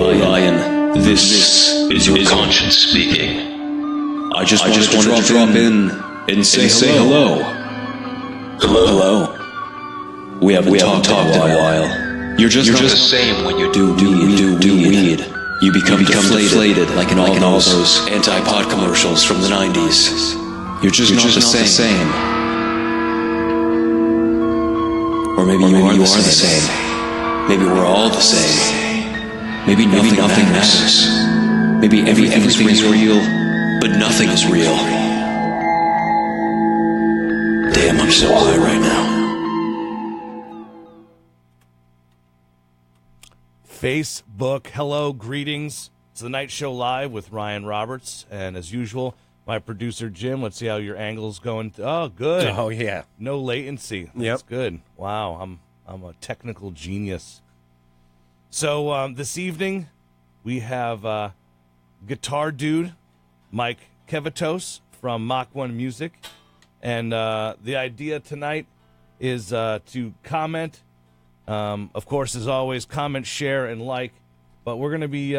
Ryan, this is your conscience speaking. I just wanted to drop in and say hello. Hello. We haven't talked in a while. You're just the same when you do weed. You become deflated like in all those anti-pot commercials from the 90s. You're just not the same. Or maybe you are the same. Maybe we're all the same. Maybe nothing matters. Maybe everything is real, but nothing is real. Damn, I'm so high right now. Facebook, hello, greetings. It's the Night Show Live with Ryan Roberts, and as usual, my producer Jim. Let's see how your angle's going. Oh, good. Oh yeah, no latency. That's good. Wow, I'm a technical genius. So this evening we have guitar dude Mike Kevetos from Mach 1 Music, and the idea tonight is to comment. Of course, as always, comment, share, and like. But we're going to be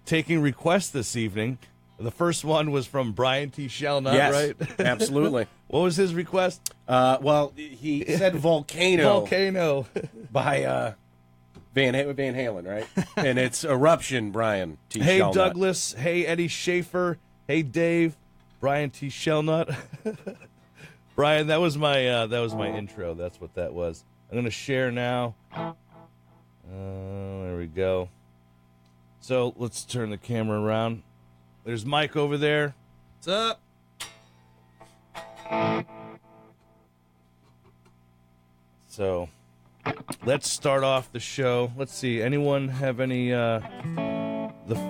taking requests this evening. The first one was from Brian T. Shellnut, yes, right? Absolutely. What was his request? Well, he said Volcano. Volcano. by Van Halen, right? And it's Eruption, Brian T. Hey, Shellnut. Douglas. Hey, Eddie Schaefer. Hey, Dave. Brian T. Shellnut. Brian, that was my intro. That's what that was. I'm going to share now. There we go. So let's turn the camera around. There's Mike over there. What's up? So let's start off the show. Let's see. Anyone have any? The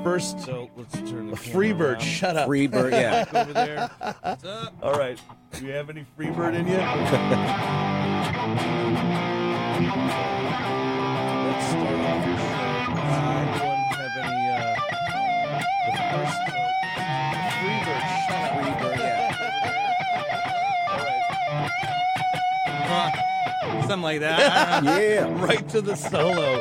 first. So let's turn the Freebird. Around. Shut up. Freebird. Yeah. Mike over there. What's up? All right. Do you have any Freebird in you? Let's start off the show. Anyone have any? The first. Freebird. Shut up. Freebird. Yeah. All right. Something like that. I don't know. Yeah. Right to the solo.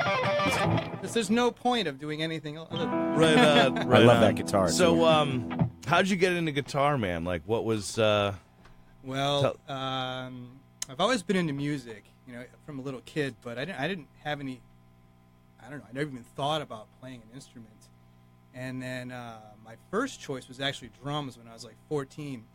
There's no point of doing anything else. Right on. I love that guitar. So, too. How'd you get into guitar, man? Like, what was? Well, I've always been into music, from a little kid, but I didn't have any. I don't know. I never even thought about playing an instrument. And then my first choice was actually drums when I was like 14.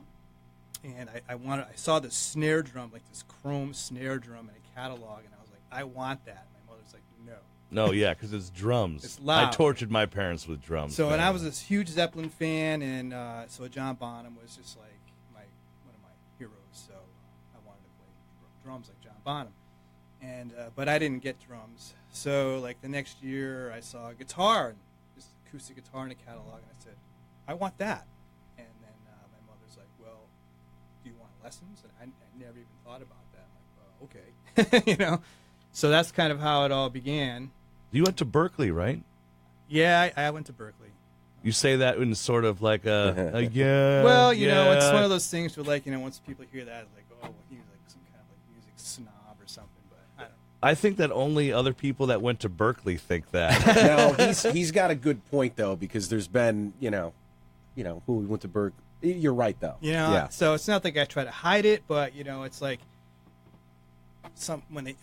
And I saw this snare drum, like this chrome snare drum in a catalog, and I was like, I want that. My mother's like, no. No, yeah, because it's drums. It's loud. I tortured my parents with drums. So, and I was this huge Zeppelin fan, and so John Bonham was just like one of my heroes. So I wanted to play drums like John Bonham, and but I didn't get drums. So like the next year, I saw a guitar, this acoustic guitar in a catalog, and I said, I want that. And then my mother's like, well, do you want lessons? And I never even thought about that. I'm like, okay, So that's kind of how it all began. You went to Berkeley, right? Yeah, I went to Berkeley. You say that in sort of like a yeah. Well, it's one of those things where, like, once people hear that, it's like, oh, well, he was like some kind of like music snob or something. But I don't know. I think that only other people that went to Berkeley think that. No, he's got a good point though, because there's been who went to Berkeley. You're right though. Yeah. So it's not like I try to hide it, but it's like when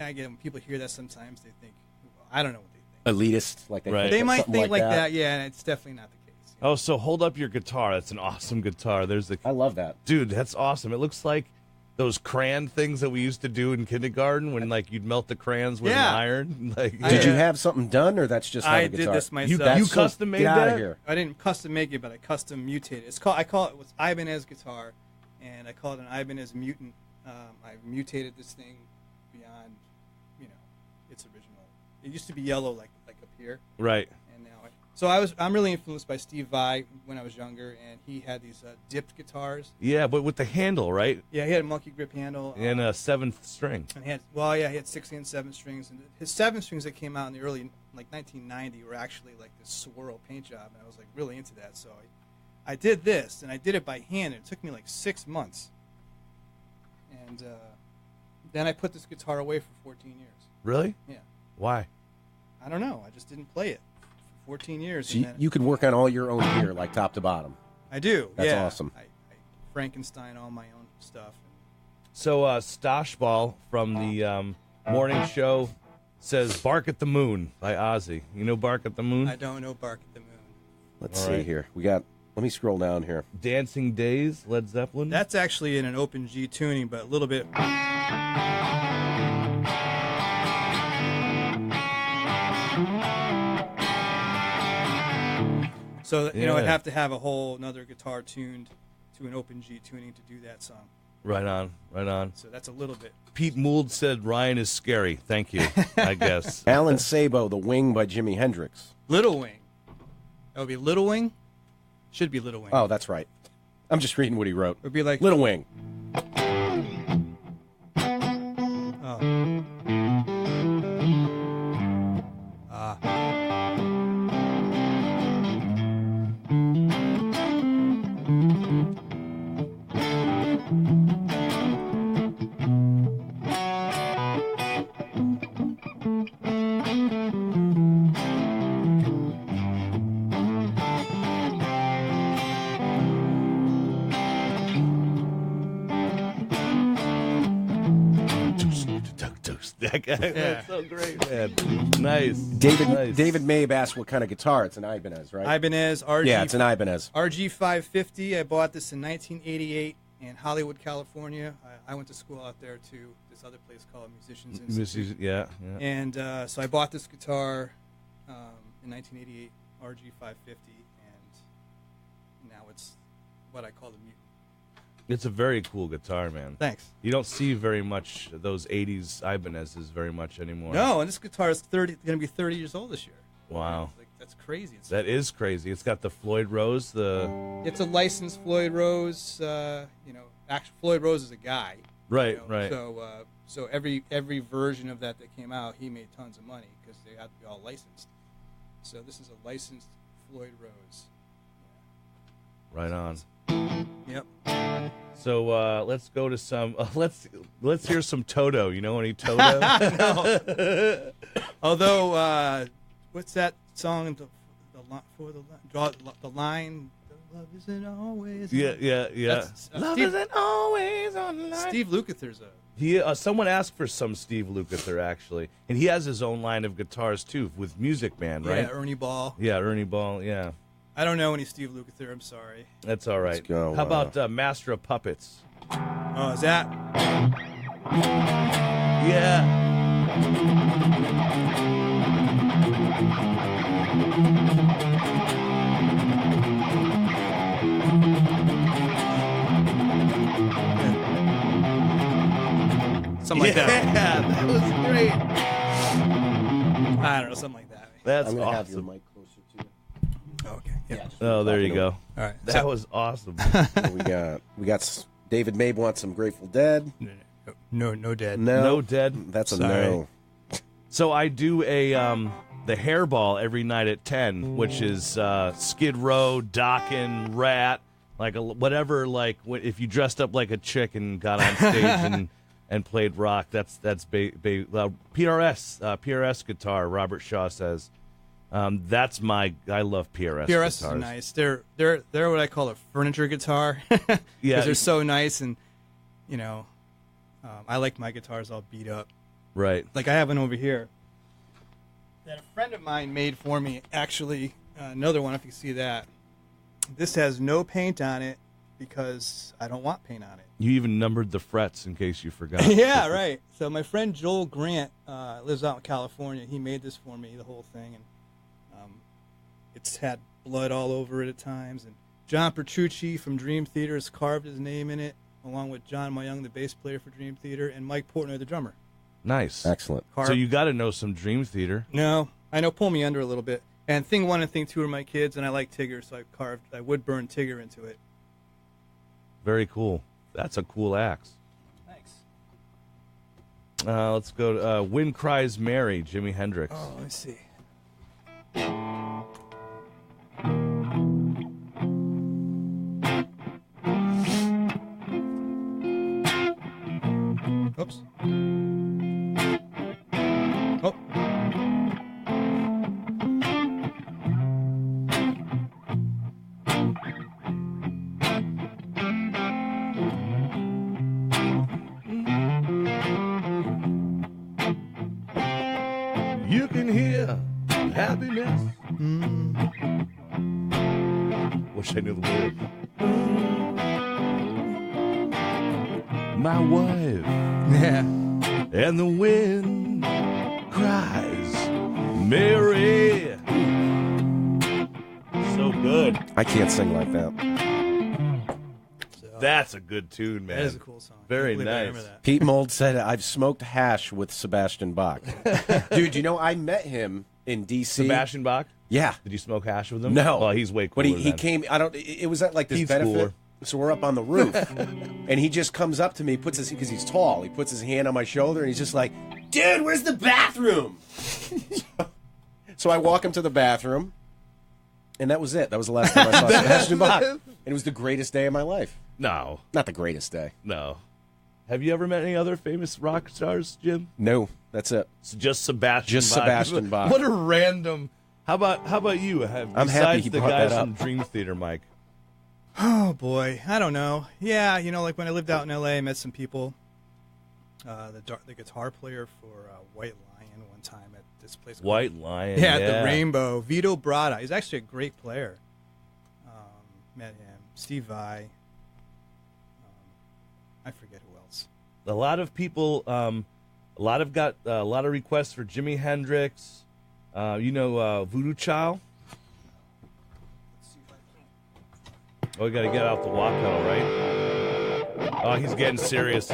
people hear that, sometimes they think, I don't know what they think. Elitist, like Right. They might think like that. that, yeah, and it's definitely not the case. Oh, so hold up your guitar. That's an awesome guitar. I love that. Dude, that's awesome. It looks like those crayon things that we used to do in kindergarten when like you'd melt the crayons with an iron. Like, Did you have something done, or that's just how I the guitar? did this myself. You custom made get that? out of here. I didn't custom make it, but I custom mutated. I call it Ibanez guitar, and I call it an Ibanez mutant. I mutated this thing beyond, its original. It used to be yellow, like up here, Right. and now. I'm really influenced by Steve Vai when I was younger, and he had these dipped guitars. Yeah, but with the handle, right? Yeah, he had a monkey grip handle And a 7th string. And he had 6 and 7 strings, and his 7 strings that came out in the early 1990 were actually like this swirl paint job, and I was like really into that. So I did this, and I did it by hand, and it took me like 6 months, and then I put this guitar away for 14 years. Really? Yeah. Why? I don't know. I just didn't play it 14 years. So you could work on all your own gear, like top to bottom. I do. That's yeah. awesome. I Frankenstein all my own stuff. So Stoshball from the morning show says "Bark at the Moon" by Ozzy. You know "Bark at the Moon"? I don't know "Bark at the Moon." Let's see here. Let me scroll down here. "Dancing Days," Led Zeppelin. That's actually in an open G tuning, but a little bit. So I'd have to have a whole another guitar tuned to an open G tuning to do that song. Right on. So that's a little bit. Pete Mould said Ryan is scary. Thank you, I guess. Alan Sabo, "The Wing" by Jimi Hendrix. Little Wing. That would be Little Wing? Should be Little Wing. Oh, that's right. I'm just reading what he wrote. It would be like Little Wing. Oh. That guy, that's so great, man. Nice. David Mabe asked what kind of guitar. It's an Ibanez, right? Ibanez RG. Yeah, it's an Ibanez. RG 550. I bought this in 1988 in Hollywood, California. I went to school out there too. This other place called Musicians Institute. Yeah. And so I bought this guitar in 1988, RG 550, and now it's what I call the Mutant. It's a very cool guitar, man. Thanks. You don't see very much those 80s Ibanezes very much anymore. No, and this guitar is going to be 30 years old this year. Wow. That's crazy. That is crazy. It's got the Floyd Rose. It's a licensed Floyd Rose. Actually, Floyd Rose is a guy. Right, right. So every version of that came out, he made tons of money because they had to be all licensed. So this is a licensed Floyd Rose. Yeah. Right on. Yep. So let's go to some. Let's hear some Toto. You know any Toto? No. Although, what's that song? Draw the line. Love isn't always. Yeah. Love isn't always on line. Steve Lukather's someone asked for some Steve Lukather actually, and he has his own line of guitars too with Music Man, right? Yeah, Ernie Ball. Yeah, Ernie Ball. Yeah. I don't know any Steve Lukather. I'm sorry. That's all right. Let's go, How about Master of Puppets? Oh, is that? Yeah. Something like that. Yeah, that was great. I don't know, something like that. That's I'm gonna awesome. have your mic closer to you. Okay. Yeah. Oh, there you go. All right. That was awesome. we got David Mabe wants some Grateful Dead. No dead. No Dead. That's a Sorry. no. So I do the hairball every night at 10, which is Skid Row, Dokken, Rat, whatever. If you dressed up like a chick and got on stage and played rock, that's PRS guitar. Robert Shaw says that's I love PRS. PRS guitars. is nice. They're what I call a furniture guitar. Yeah, because they're so nice, and I like my guitars all beat up. Right. Like I have one over here that a friend of mine made for me. Actually, another one. If you see that, this has no paint on it because I don't want paint on it. You even numbered the frets in case you forgot. Yeah, right. So my friend Joel Grant lives out in California. He made this for me, the whole thing, and it's had blood all over it at times. And John Petrucci from Dream Theater has carved his name in it, along with John Myung, the bass player for Dream Theater, and Mike Portnoy, the drummer. Nice. Excellent. So you got to know some Dream Theater. No, I know Pull Me Under a little bit. And Thing 1 and Thing 2 are my kids, and I like Tigger, so I would burn Tigger into it. Very cool. That's a cool axe. Thanks. Let's go to Wind Cries Mary, Jimi Hendrix. Oh, let me see. Oops. Oh. happiness. Wish I knew the lyrics. My wife. Yeah. And the wind cries, Mary. So good. I can't sing like that. That's a good tune, man. That is a cool song. Very I believe I nice. remember that. Pete Mold said, I've smoked hash with Sebastian Bach. Dude, you know, I met him in D.C. Sebastian Bach? Yeah. Did you smoke hash with him? No. Well, he's way But cooler. he than- came, it was at like this He's benefit. cooler. So we're up on the roof. And he just comes up to me, because he's tall, he puts his hand on my shoulder, and he's just like, dude, where's the bathroom? So I walk him to the bathroom, and that was it. That was the last time I saw Sebastian Bach. And it was the greatest day of my life. No. Not the greatest day. No. Have you ever met any other famous rock stars, Jim? No, that's it. It's just Sebastian Just Bach. Sebastian Bach. What a random... How about you? I'm happy he the brought guys that from up. Dream Theater, Mike. Oh boy, I don't know. Yeah, you know, like when I lived out in LA, I met some people. The guitar player for White Lion one time at this place. called- White Lion. Yeah, at the Rainbow. Vito Bratta. He's actually a great player. Met him. Steve Vai. I forget who else. A lot of people, a lot of requests for Jimi Hendrix. Voodoo Child. Oh, we got to get out the walk pedal, right? Oh, he's getting serious.